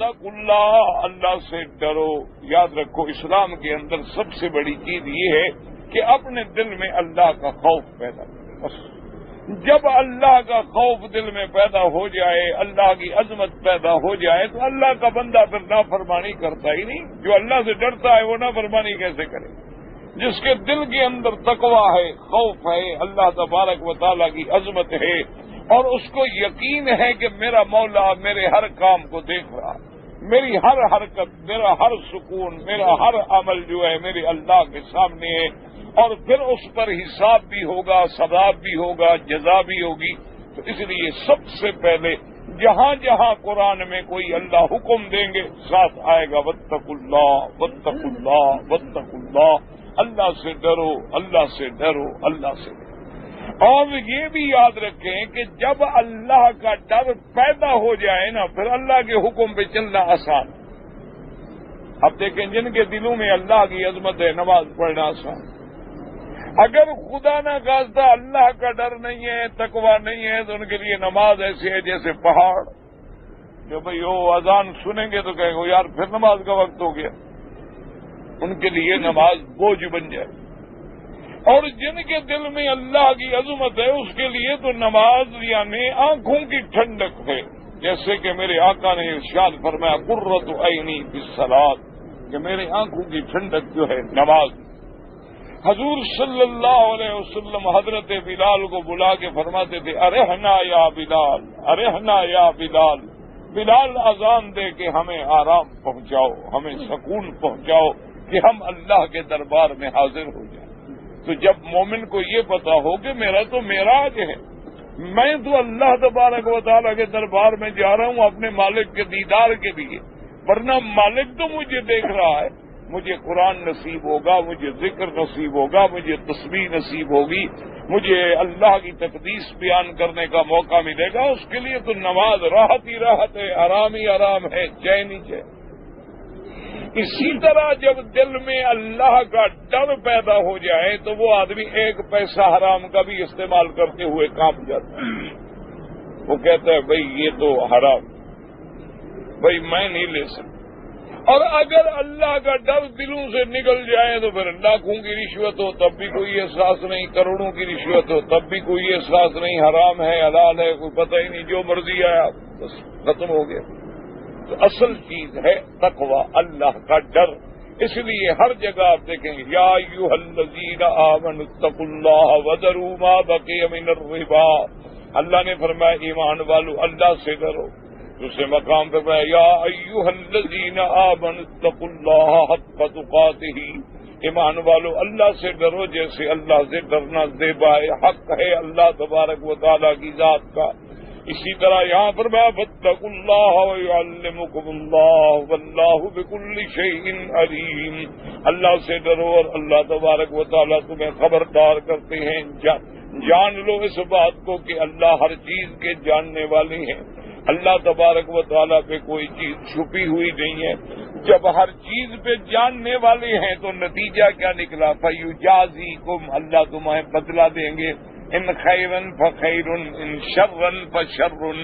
واتقوا اللہ، اللہ سے ڈرو۔ یاد رکھو اسلام کے اندر سب سے بڑی چیز یہ ہے کہ اپنے دل میں اللہ کا خوف پیدا کرے۔ بس جب اللہ کا خوف دل میں پیدا ہو جائے، اللہ کی عظمت پیدا ہو جائے، تو اللہ کا بندہ پھر نافرمانی کرتا ہی نہیں۔ جو اللہ سے ڈرتا ہے وہ نافرمانی کیسے کرے؟ جس کے دل کے اندر تقویٰ ہے، خوف ہے، اللہ تبارک و تعالیٰ کی عظمت ہے، اور اس کو یقین ہے کہ میرا مولا میرے ہر کام کو دیکھ رہا، میری ہر حرکت، میرا ہر سکون، میرا ہر عمل جو ہے میرے اللہ کے سامنے ہے، اور پھر اس پر حساب بھی ہوگا، ثواب بھی ہوگا، جزا بھی ہوگی۔ تو اس لیے سب سے پہلے جہاں جہاں قرآن میں کوئی اللہ حکم دیں گے ساتھ آئے گا واتقوا اللہ، واتقوا اللہ، واتقوا اللہ، اللہ سے ڈرو، اللہ سے ڈرو، اللہ سے ڈرو۔ اور یہ بھی یاد رکھیں کہ جب اللہ کا ڈر پیدا ہو جائے نا، پھر اللہ کے حکم پہ چلنا آسان۔ اب دیکھیں جن کے دلوں میں اللہ کی عظمت ہے، نماز پڑھنا آسان۔ اگر خدا نہ خواستہ اللہ کا ڈر نہیں ہے، تقویٰ نہیں ہے، تو ان کے لیے نماز ایسی ہے جیسے پہاڑ، جو بھئی وہ اذان سنیں گے تو کہیں گے یار پھر نماز کا وقت ہو گیا۔ ان کے لیے نماز بوجھ بن جائے۔ اور جن کے دل میں اللہ کی عظمت ہے اس کے لیے تو نماز یعنی آنکھوں کی ٹھنڈک ہے، جیسے کہ میرے آقا نے ارشاد فرمایا قرۃ عینی فی الصلاۃ، کہ میرے آنکھوں کی ٹھنڈک جو ہے نماز۔ حضور صلی اللہ علیہ وسلم حضرت بلال کو بلا کے فرماتے تھے ارحنا یا بلال، ارحنا یا بلال، بلال اذان دے کے ہمیں آرام پہنچاؤ، ہمیں سکون پہنچاؤ کہ ہم اللہ کے دربار میں حاضر ہو جائیں۔ تو جب مومن کو یہ پتا ہو کہ میرا تو معراج ہے، میں تو اللہ تبارک و تعالیٰ کے دربار میں جا رہا ہوں اپنے مالک کے دیدار کے لیے، ورنہ مالک تو مجھے دیکھ رہا ہے، مجھے قرآن نصیب ہوگا، مجھے ذکر نصیب ہوگا، مجھے تسبیح نصیب ہوگی، مجھے اللہ کی تقدیس بیان کرنے کا موقع ملے گا، اس کے لیے تو نماز راحت ہی راحت ہے، آرام ہی آرام ہے، چین ہی چین۔ اسی طرح جب دل میں اللہ کا ڈر پیدا ہو جائے تو وہ آدمی ایک پیسہ حرام کا بھی استعمال کرتے ہوئے کام جاتا ہے۔ وہ کہتا ہے بھئی یہ تو حرام، بھئی میں نہیں لے سکتا۔ اور اگر اللہ کا ڈر دلوں سے نکل جائے تو پھر لاکھوں کی رشوت ہو تب بھی کوئی احساس نہیں، کروڑوں کی رشوت ہو تب بھی کوئی احساس نہیں، حرام ہے حلال ہے کوئی پتہ ہی نہیں، جو مرضی آیا بس ختم ہو گیا۔ تو اصل چیز ہے تقویٰ، اللہ کا ڈر۔ اس لیے ہر جگہ آپ دیکھیں گے یا ایھا الذین آمنوا اتقوا اللہ وذروا ما بقی من الربا، اللہ نے فرمایا ایمان والو اللہ سے ڈرو۔ دوسرے مقام پر فرمایا یا ایھا الذین آمنوا اتقوا اللہ حق تقاتہ، ایمان والو اللہ سے ڈرو جیسے اللہ سے ڈرنا زیبا ہے، حق ہے اللہ تبارک و تعالیٰ کی ذات کا۔ اسی طرح یہاں پر فاتقوا اللہ ویعلمکم اللہ واللہ بکل شیء علیم، اللہ سے ڈرو اور اللہ تبارک و تعالیٰ تمہیں خبردار کرتے ہیں۔ جان لو اس بات کو کہ اللہ ہر چیز کے جاننے والے ہیں، اللہ تبارک و تعالیٰ پہ کوئی چیز چھپی ہوئی نہیں ہے۔ جب ہر چیز پہ جاننے والے ہیں تو نتیجہ کیا نکلا؟ فیجازیکم، اللہ تمہیں بدلہ دیں گے، ان خیرن فخیرن ان شرن فشرن،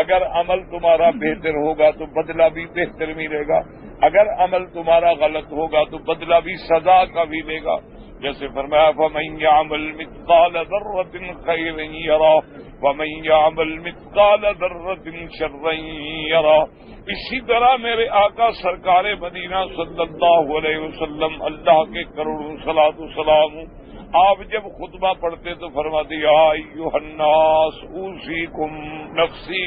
اگر عمل تمہارا بہتر ہوگا تو بدلہ بھی بہتر ملے گا، اگر عمل تمہارا غلط ہوگا تو بدلہ بھی سزا کا ملے گا۔ جیسے فرمایا فمن یعمل مثقال ذرۃ خیرا یرہ ومن یعمل مثقال ذرۃ شرا یرہ۔ اسی طرح میرے آقا سرکار مدینہ صلی اللہ علیہ وسلم، اللہ کے کروڑوں صلاۃ و سلام، آپ جب خطبہ پڑھتے تو فرماتے یا ایھا الناس اوصیکم نفسی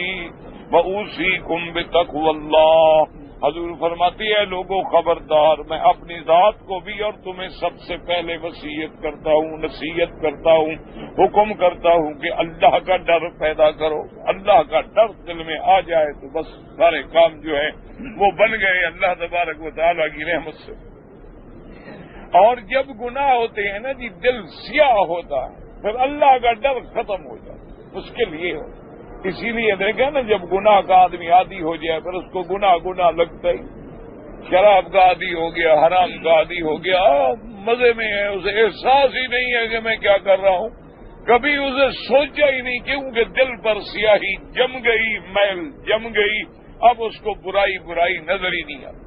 واوصیکم بتقوی اللہ، حضور فرماتی ہے لوگوں خبردار، میں اپنی ذات کو بھی اور تمہیں سب سے پہلے وصیت کرتا ہوں، نصیحت کرتا ہوں، حکم کرتا ہوں کہ اللہ کا ڈر پیدا کرو۔ اللہ کا ڈر دل میں آ جائے تو بس سارے کام جو ہیں وہ بن گئے اللہ تبارک و تعالیٰ کی رحمت سے۔ اور جب گناہ ہوتے ہیں نا جی دل سیاہ ہوتا ہے، پھر اللہ کا ڈر ختم ہو جاتا ہے، اس کے لیے ہو۔ اسی لیے دیکھیں نا جب گناہ کا آدمی عادی ہو جائے پھر اس کو گناہ لگتا ہی، شراب کا عادی ہو گیا، حرام کا عادی ہو گیا، مزے میں ہے، اسے احساس ہی نہیں ہے کہ میں کیا کر رہا ہوں، کبھی اسے سوچا ہی نہیں، کیونکہ دل پر سیاہی جم گئی، میل جم گئی، اب اس کو برائی برائی نظر ہی نہیں آتی.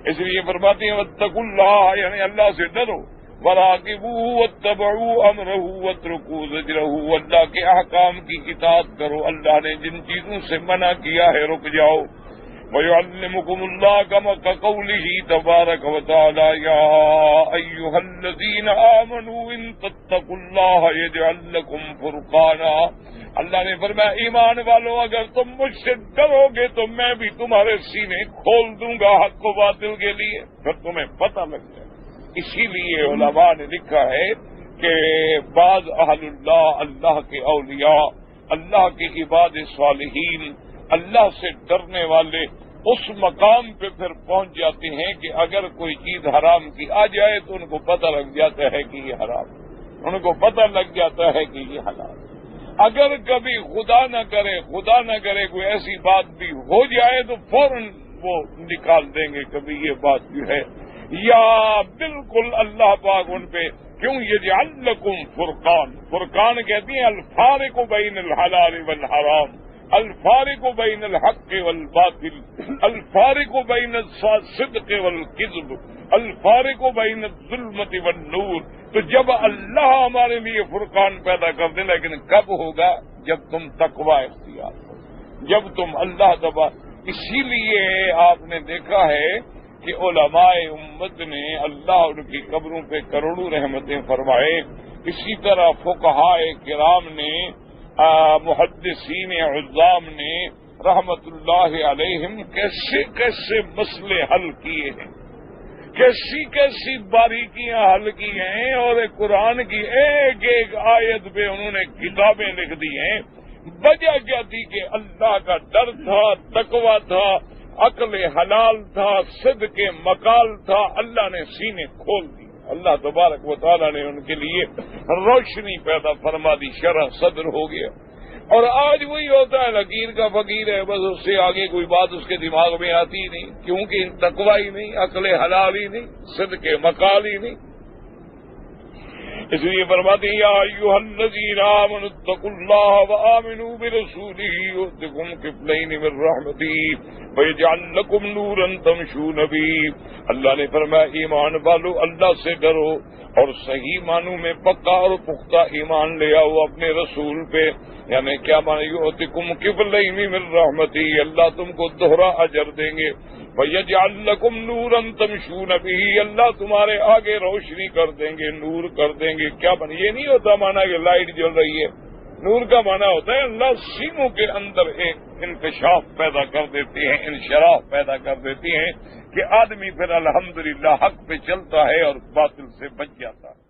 اس لیے فرماتے ہیں واتقوا اللہ، یعنی اللہ سے ڈرو، وراقبوہ واتبعوا امرہ واترکوا زجرہ، اللہ کے احکام کی اطاعت کرو، اللہ نے جن چیزوں سے منع کیا ہے رک جاؤ. وَيُعَلِّمُكُمُ اللَّهُ كَمَا كَقَوْلِهِ تَبَارَكَ وَتَعَالَى يَا أَيُّهَا الَّذِينَ آمَنُوا إِن تَتَّقُوا اللَّهَ يَجْعَل لَّكُمْ فُرْقَانًا. اللہ نے فرمایا ایمان والو اگر تم مجھ سے ڈرو گے تو میں بھی تمہارے سینے کھول دوں گا حق و باطل کے لیے، پھر تمہیں پتہ لگ جائے. اسی لیے علماء نے لکھا ہے کہ بعض اہل اللہ، اللہ کے اولیاء، اللہ کے عباد صالحین، اللہ سے ڈرنے والے اس مقام پہ پھر پہنچ جاتے ہیں کہ اگر کوئی چیز حرام کی آ جائے تو ان کو پتہ لگ جاتا ہے کہ یہ حرام، ان کو پتہ لگ جاتا ہے کہ یہ حلال. اگر کبھی خدا نہ کرے کوئی ایسی بات بھی ہو جائے تو فوراً وہ نکال دیں گے کبھی یہ بات جو ہے، یا بالکل اللہ پاک ان پہ کیوں یجعل لکم فرقان. فرقان کہتی ہیں الفارق بین الحلال والحرام، الفارق بین الحق والباطل، الفارق بین الصدق والکذب، الفارق بین الظلمت والنور. تو جب اللہ ہمارے لیے فرقان پیدا کر دے، لیکن کب ہوگا؟ جب تم تقوی اختیار کرو، جب تم اللہ تبارک. اسی لیے آپ نے دیکھا ہے کہ علماء امت نے اللہ ان کی قبروں پہ کروڑوں رحمتیں فرمائے. اسی طرح فقہاء کرام نے، محدثین عظام نے رحمت اللہ علیہم کیسے کیسے مسئلے حل کیے ہیں، کیسی کیسی باریکیاں حل کی ہیں، اور قرآن کی ایک ایک آیت پہ انہوں نے کتابیں لکھ دی ہیں. وجہ کیا تھی کہ اللہ کا ڈر تھا، تقوی تھا، عقل حلال تھا، صدق مقال تھا. اللہ نے سینے کھول دی، اللہ تبارک و تعالیٰ نے ان کے لیے روشنی پیدا فرما دی، شرح صدر ہو گیا. اور آج وہی ہوتا ہے لکیر کا فقیر ہے، بس اس سے آگے کوئی بات اس کے دماغ میں آتی ہی نہیں، کیونکہ تقوی ہی نہیں، عقل حلال ہی نہیں، صدق مقال ہی نہیں. اس لیے فرماتے ہیں یا ایھا الذین آمنوا اتقوا اللہ وآمنوا برسولہ یؤتکم کفلین من رحمتہ ویجعل لکم نورا تمشون بہ. اللہ نے فرمایا ایمان والو اللہ سے ڈرو اور صحیح معنوں میں پکا اور پختہ ایمان لے آؤ اپنے رسول پہ. یعنی کیا معنی؟ یؤتکم کفلین من رحمتہ، اللہ تم کو دوہرا اجر دیں گے. وَيَجْعَلْ لَكُمْ نُورًا تَمْشُونَ بِهِ، اللہ تمہارے آگے روشنی کر دیں گے، نور کر دیں گے. کیا معنی؟ یہ نہیں ہوتا معنی کہ لائٹ جل رہی ہے. نور کا معنی ہوتا ہے اللہ سینوں کے اندر ایک انکشاف پیدا کر دیتے ہیں، انشراح پیدا کر دیتے ہیں کہ آدمی پھر الحمدللہ حق پہ چلتا ہے اور باطل سے بچ جاتا ہے.